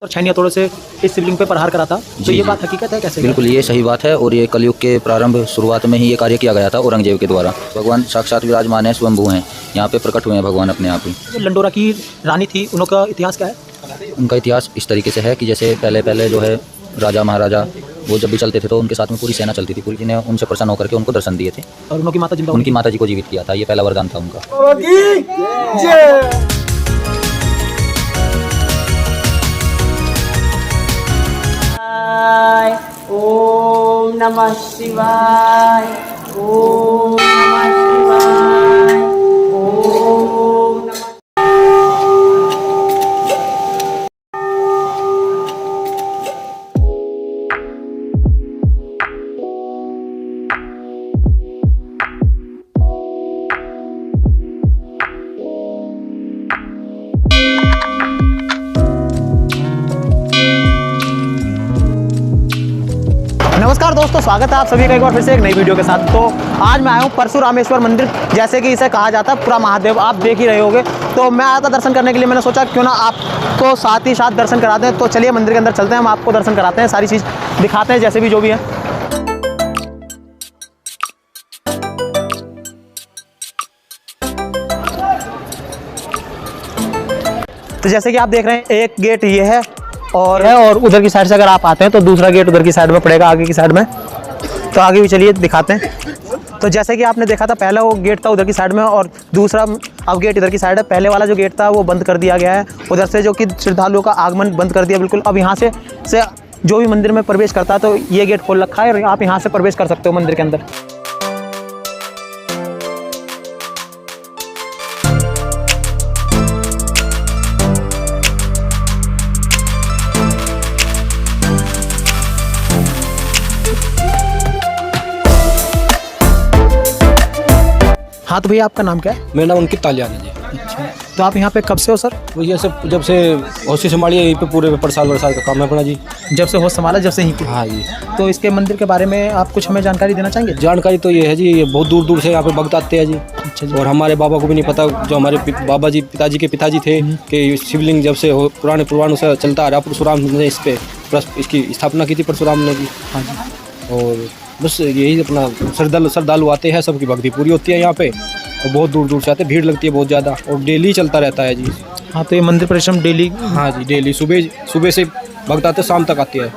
और छैनी हथौड़े से इस शिवलिंग पे प्रहार करा था। तो ये बात हकीकत है कैसे? बिल्कुल ये सही बात है और ये कलयुग के प्रारंभ शुरुआत में ही ये कार्य किया गया था औरंगजेब के द्वारा। भगवान साक्षात विराजमान है, स्वयंभू हैं, यहाँ पे प्रकट हुए हैं भगवान अपने आप ही। जो लंडोरा की रानी थी उनका इतिहास क्या है? उनका इतिहास इस तरीके से है कि जैसे पहले जो है राजा महाराजा वो जब भी चलते थे तो उनके साथ में पूरी सेना चलती थी, पूरी ने उनसे प्रसन्न होकर के उनको दर्शन दिए थे और उनकी माता जिंदा, उनकी माता जी को जीवित किया था। ये पहला वरदान था उनका। ओम नमः शिवाय, ओम नमः शिवाय, ओम नमः। नमस्कार दोस्तों, स्वागत है आप सभी का एक बार फिर से एक नई वीडियो के साथ। तो आज मैं आया हूँ परशुरामेश्वर मंदिर, जैसे कि इसे कहा जाता है पूरा महादेव, आप देख ही रहे होंगे। तो मैं आया था दर्शन करने के लिए, मैंने सोचा क्यों ना आपको साथ ही साथ दर्शन कराते हैं। तो चलिए मंदिर के अंदर चलते हैं, हम आपको दर्शन कराते हैं, सारी चीज़ दिखाते हैं जैसे भी जो भी है। तो जैसे कि आप देख रहे हैं एक गेट ये है और उधर की साइड से अगर आप आते हैं तो दूसरा गेट उधर की साइड में पड़ेगा, आगे की साइड में। तो आगे भी चलिए दिखाते हैं। तो जैसे कि आपने देखा था पहला वो गेट था उधर की साइड में और दूसरा अब गेट इधर की साइड है। पहले वाला जो गेट था वो बंद कर दिया गया है उधर से, जो कि श्रद्धालुओं का आगमन बंद कर दिया बिल्कुल। अब यहाँ से जो भी मंदिर में प्रवेश करता है तो ये गेट खोल रखा है और आप यहाँ से प्रवेश कर सकते हो मंदिर के अंदर। हाँ तो भैया आपका नाम क्या है? मेरा नाम अंकित तालियान है जी। अच्छा, तो आप यहाँ पे कब से हो सर? वो ये सब जब से होशी संभाली है, यहीं पे पूरे प्रसाद वरसाद का काम है अपना जी। जब से होश संभाला, जब से ही पे। हाँ जी। तो इसके मंदिर के बारे में आप कुछ हमें जानकारी देना चाहेंगे? जानकारी तो ये है जी, ये बहुत दूर दूर से यहाँ पे भक्त आते हैं जी। अच्छा जी। और हमारे बाबा को भी नहीं पता, जो हमारे बाबा जी पिताजी के पिताजी थे, कि शिवलिंग जब से पुराने पुराणों से चलता आ रहा, परशुराम ने इस पे इसकी स्थापना की थी परशुराम ने जी। हाँ जी। और बस यही अपना श्रद्धालु आते हैं, सबकी भक्ति पूरी होती है यहाँ पे। और बहुत दूर दूर से आते हैं, भीड़ लगती है बहुत ज़्यादा और डेली चलता रहता है जी। हाँ तो ये मंदिर परिश्रम डेली? हाँ जी, डेली सुबह से भक्त आते शाम तक आते हैं।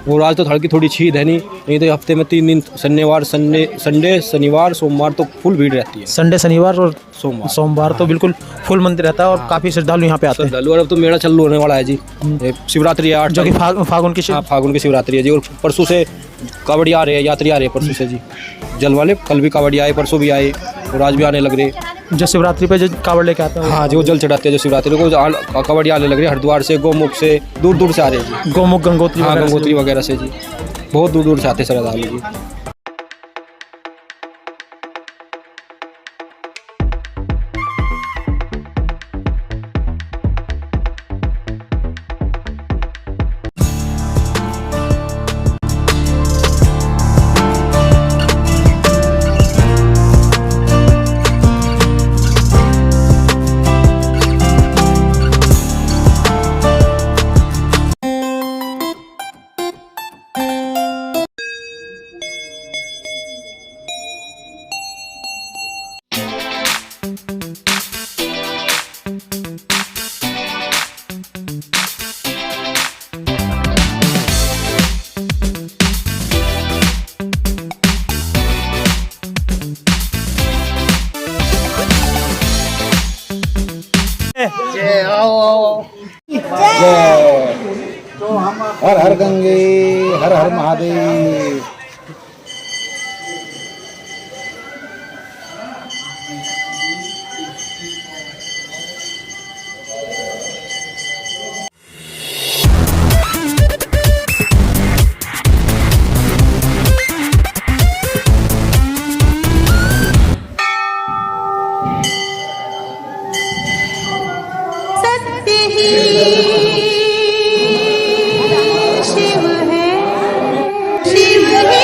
और आज तो थोड़ी छीद है, नहीं तो हफ्ते में 3 दिन संडे शनिवार सोमवार तो फुल भीड़ रहती है। संडे शनिवार और सोमवार तो बिल्कुल फुल मंदिर रहता है और काफ़ी श्रद्धालु यहाँ पे आते हैं। श्रद्धालु, और अब तो मेला चालू होने वाला है जी। शिवरात्रि है 8, जो कि फागुन की फागुन की शिवरात्रि है जी। और परसों से कावड़ी आ रहे हैं, यात्री आ रहे हैं परसों से जी। जल वाले कल भी कावड़ी आए, परसों भी आए और आज भी आने लग रहे। जो शिवरात्रि पे जो कावड़ लेके आते हैं? हाँ, जो जल चढ़ाते हैं जो शिवरात्रि को, कावड़ी आने लग रहे हरिद्वार से, गौमुख से, दूर दूर से आ रहे हैं जी। गौमुख गंगोत्री? हाँ, गंगोत्री वगैरह से जी, बहुत दूर दूर से आते श्रद्धालु जी। हर हर गंगे, हर हर महादेव। सत्य ही शिव है, शिव ही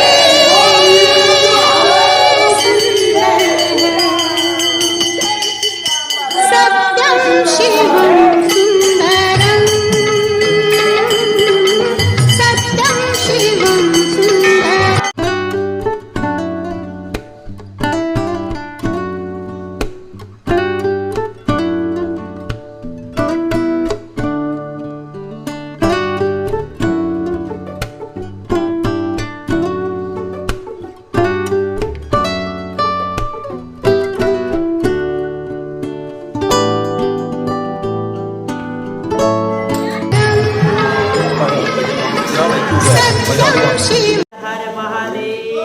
शिव हर महादेव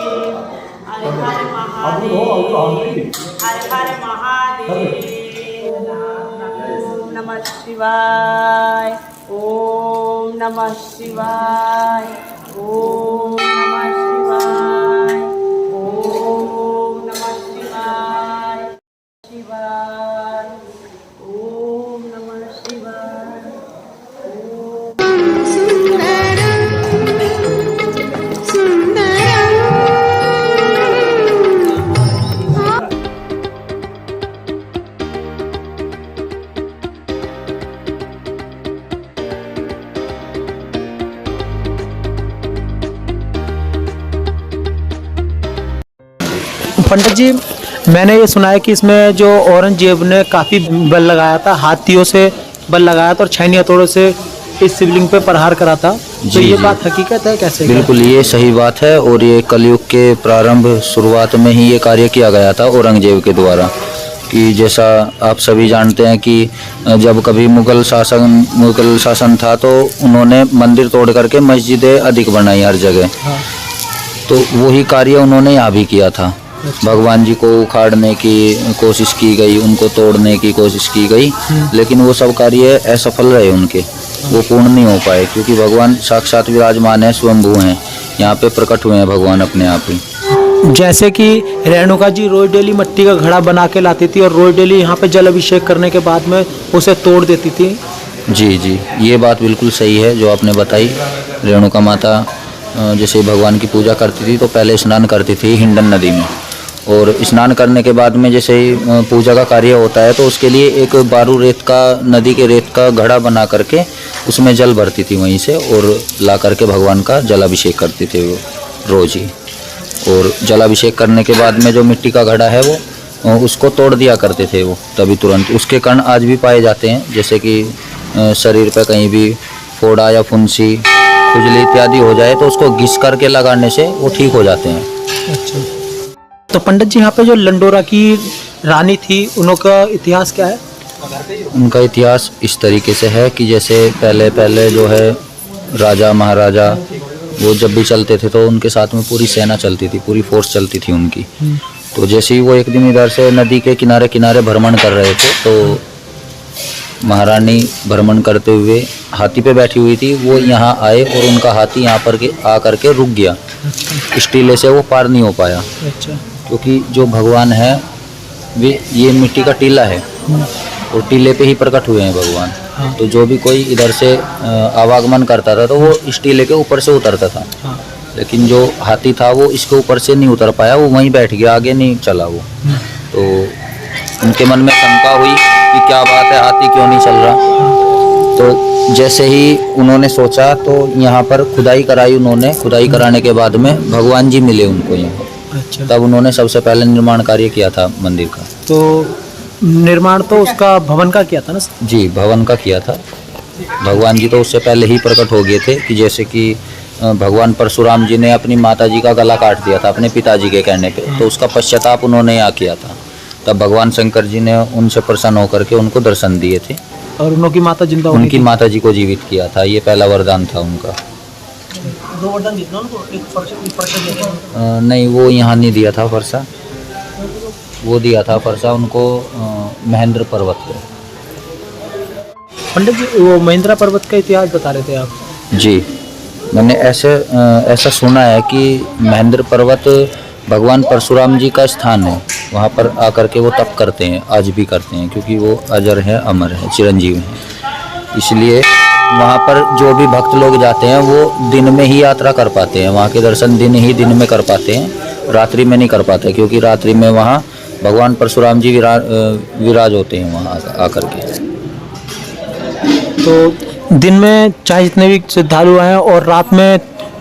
हर हर महादेव हर हर महादेव ओम नमः शिवाय ओम नमः शिवाय ओम नमः शिवाय ओम नमः शिवाय शिवाय ओम नमः शिवाय सुंदरम सुंदरम पंडित जी, मैंने ये सुना है कि इसमें जो औरंगजेब ने काफ़ी बल लगाया था, हाथियों से बल लगाया था और छैनी हथौड़ों से इस शिवलिंग पे प्रहार करा था। तो जी, ये जी। बात हकीकत है कैसे? बिल्कुल ये सही बात है और ये कलयुग के प्रारंभ शुरुआत में ही ये कार्य किया गया था औरंगजेब के द्वारा। कि जैसा आप सभी जानते हैं कि जब कभी मुगल शासन था तो उन्होंने मंदिर तोड़ करके मस्जिदें अधिक बनाई हर जगह। तो वही कार्य उन्होंने यहाँ भी किया था। भगवान जी को उखाड़ने की कोशिश की गई, उनको तोड़ने की कोशिश की गई, लेकिन वो सब कार्य असफल रहे उनके, वो पूर्ण नहीं हो पाए क्योंकि भगवान साक्षात विराजमान है, स्वयंभू हैं, यहाँ पे प्रकट हुए हैं भगवान अपने आप ही। जैसे कि रेणुका जी रोज डेली मिट्टी का घड़ा बना के लाती थी और रोज डेली यहाँ पे जल अभिषेक करने के बाद में उसे तोड़ देती थी। जी जी, ये बात बिल्कुल सही है जो आपने बताई। रेणुका माता जैसे भगवान की पूजा करती थी तो पहले स्नान करती थी हिंडन नदी में, और स्नान करने के बाद में जैसे ही पूजा का कार्य होता है तो उसके लिए एक बारू रेत का, नदी के रेत का घड़ा बना करके उसमें जल भरती थी वहीं से, और ला करके भगवान का जलाभिषेक करती थी वो रोज ही। और जलाभिषेक करने के बाद में जो मिट्टी का घड़ा है वो उसको तोड़ दिया करते थे वो तभी तुरंत। उसके कण आज भी पाए जाते हैं, जैसे कि शरीर पर कहीं भी फोड़ा या फुंसी, खुजली इत्यादि हो जाए तो उसको घिस करके लगाने से वो ठीक हो जाते हैं। अच्छा, तो पंडित जी यहाँ पे जो लंडोरा की रानी थी उनका इतिहास क्या है? उनका इतिहास इस तरीके से है कि जैसे पहले जो है राजा महाराजा वो जब भी चलते थे तो उनके साथ में पूरी सेना चलती थी, पूरी फोर्स चलती थी उनकी। तो जैसे ही वो एक दिन इधर से नदी के किनारे किनारे भ्रमण कर रहे थे तो महारानी भ्रमण करते हुए हाथी पे बैठी हुई थी, वो यहाँ आए और उनका हाथी यहाँ पर आकर के रुक गया। इस टीले से वो पार नहीं हो पाया। अच्छा, क्योंकि जो भगवान है वे ये मिट्टी का टीला है और टीले पे ही प्रकट हुए हैं भगवान। तो जो भी कोई इधर से आवागमन करता था तो वो इस टीले के ऊपर से उतरता था। लेकिन जो हाथी था वो इसके ऊपर से नहीं उतर पाया, वो वहीं बैठ गया, आगे नहीं चला वो। तो उनके मन में शंका हुई कि क्या बात है, हाथी क्यों नहीं चल रहा। तो जैसे ही उन्होंने सोचा तो यहाँ पर खुदाई कराई उन्होंने। खुदाई कराने के बाद में भगवान जी मिले उनको यहाँ। अच्छा, तब उन्होंने सबसे पहले निर्माण कार्य किया था मंदिर का। तो निर्माण तो उसका भवन का किया था ना? जी, भवन का किया था। भगवान जी तो उससे पहले ही प्रकट हो गए थे कि जैसे कि भगवान परशुराम जी ने अपनी माता जी का गला काट दिया था अपने पिताजी के कहने पे, तो उसका पश्चाताप उन्होंने यहाँ किया था। तब भगवान शंकर जी ने उनसे प्रसन्न होकर के उनको दर्शन दिए थे और उनकी माता जिंदा होने उनकी माता जी को जीवित किया था। ये पहला वरदान था उनका। दो वरदान दिए उनको, एक फरसा दिया। नहीं, वो यहाँ नहीं दिया था फरसा, वो दिया था फरसा उनको महेंद्र पर्वत पे। पंडित जी, वो महेंद्रा पर्वत का इतिहास बता रहे थे आप। जी, मैंने ऐसा सुना है कि महेंद्र पर्वत भगवान परशुराम जी का स्थान है। वहाँ पर आकर के वो तप करते हैं, आज भी करते हैं, क्योंकि वो अजर है, अमर है, चिरंजीव है। इसलिए वहाँ पर जो भी भक्त लोग जाते हैं वो दिन में ही यात्रा कर पाते हैं, वहाँ के दर्शन दिन में कर पाते हैं, रात्रि में नहीं कर पाते, क्योंकि रात्रि में वहाँ भगवान परशुराम जी विराज होते हैं वहाँ आकर के। तो दिन में चाहे जितने भी श्रद्धालु आए और रात में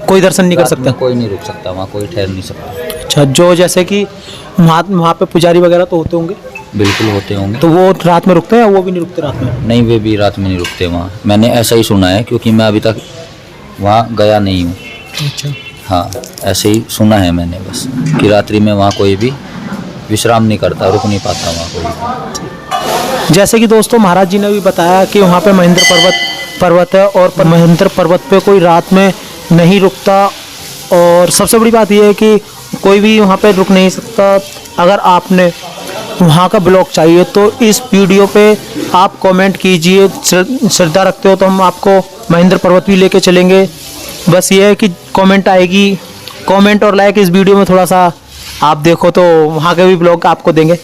कोई दर्शन नहीं कर रात में सकता? कोई नहीं रुक सकता, वहाँ कोई ठहर नहीं सकता। अच्छा, जो जैसे कि वहाँ पे पुजारी वगैरह तो होते होंगे? बिल्कुल होते होंगे। तो वो रात में रुकते हैं या वो भी नहीं रुकते रात में? नहीं, वे भी रात में नहीं रुकते वहाँ। मैंने ऐसा ही सुना है, क्योंकि मैं अभी तक वहाँ गया नहीं हूँ। अच्छा, हाँ, ऐसे ही सुना है मैंने बस कि रात्रि में वहाँ कोई भी विश्राम नहीं करता, रुक नहीं पाता वहाँ कोई। जैसे कि दोस्तों महाराज जी ने भी बताया कि वहाँ पे महेंद्र पर्वत है और महेंद्र पर्वत पे कोई रात में नहीं रुकता। और सबसे बड़ी बात यह है कि कोई भी वहाँ पे रुक नहीं सकता। अगर आपने वहाँ का ब्लॉग चाहिए तो इस वीडियो पे आप कमेंट कीजिए। श्रद्धा रखते हो तो हम आपको महेंद्र पर्वत भी लेके चलेंगे। बस ये है कि कमेंट आएगी, कमेंट और लाइक इस वीडियो में थोड़ा सा आप देखो तो वहाँ के भी ब्लॉग आपको देंगे।